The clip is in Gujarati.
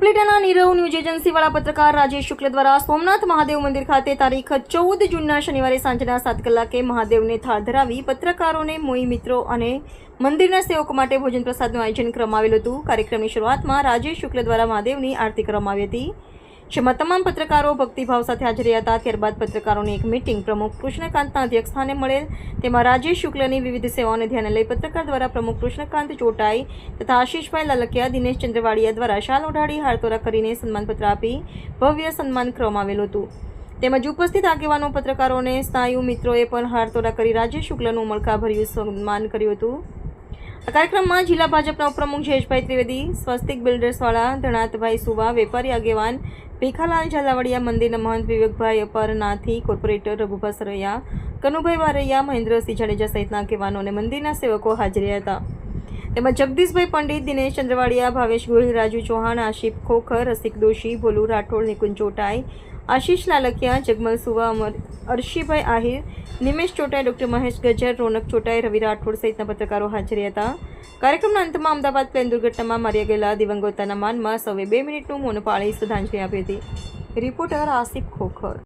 ઉપલેટાના નીરવ ન્યૂઝ એજન્સીવાળા પત્રકાર રાજેશ શુક્લ દ્વારા સોમનાથ મહાદેવ મંદિર ખાતે તારીખ 14 જૂનના શનિવારે સાંજના 7 કલાકે મહાદેવને થાળ ધરાવી પત્રકારોને મોઈ મિત્રો અને મંદિરના સેવકો માટે ભોજન પ્રસાદનું આયોજન કરવામાં આવેલું હતું। કાર્યક્રમની શરૂઆતમાં રાજેશ શુક્લ દ્વારા મહાદેવની આરતી કરવામાં આવી હતી, જેમાં તમામ પત્રકારો ભક્તિભાવ સાથે હાજર રહ્યા હતા। ત્યારબાદ પત્રકારોની એક મીટિંગ પ્રમુખ કૃષ્ણકાંતના અધ્યક્ષસ્થાને મળેલ, તેમાં રાજેશ શુક્લની વિવિધ સેવાઓને ધ્યાને લઈ પત્રકાર દ્વારા પ્રમુખ કૃષ્ણકાંત ચોટાઈ તથા આશીષભાઈ લાલકિયા, દિનેશ ચંદ્રવાડિયા દ્વારા શાલ ઓઢાડી હારતોરા કરીને સન્માનપત્ર આપી ભવ્ય સન્માન કરવામાં આવેલું હતું। તેમજ ઉપસ્થિત આગેવાનો પત્રકારોને સ્નાયુ મિત્રોએ પણ હારતોરા કરી રાજેશ શુક્લનું ઉમળકાભર્યું સન્માન કર્યું હતું। આ કાર્યક્રમમાં જિલ્લા ભાજપના ઉપપ્રમુખ જયેશભાઈ ત્રિવેદી, સ્વસ્તિક બિલ્ડર્સવાળા ધણાતભાઈ સુવા, વેપારી આગેવાન ભીખાલાલ ઝાલાવાડિયા, મંદિરના મહંત વિવેકભાઈ અપરનાથી, કોર્પોરેટર રઘુભા સરૈયા, કનુભાઈ વારૈયા, મહેન્દ્રસિંહ જાડેજા સહિતના આગેવાનો અને મંદિરના સેવકો હાજર રહ્યા હતા। તેમજ જગદીશભાઈ પંડિત, દિનેશ ચંદ્રવાડિયા, ભાવેશ ગોહિલ, રાજુ ચૌહાણ, આશિફ ખોખર, રસિક દોશી, ભોલુ રાઠોડ, નિકુંજ ચોટાઈ, આશીષ લાલકિયા, જગમલ સુવા, અર્શીભાઈ આહિર, નિમેશ ચોટાઈ, ડોક્ટર મહેશ ગજર, રોનક ચોટાઈ, રવિ રાઠોડ સહિતના પત્રકારો હાજર હતા। કાર્યક્રમના અંતમાં અમદાવાદ પ્લેન દુર્ઘટનામાં માર્યા ગયેલા દિવંગતોના માનમાં સૌએ 2 મિનિટનું મૌન પાળી શ્રદ્ધાંજલિ આપી હતી। રિપોર્ટર આસિફ ખોખર।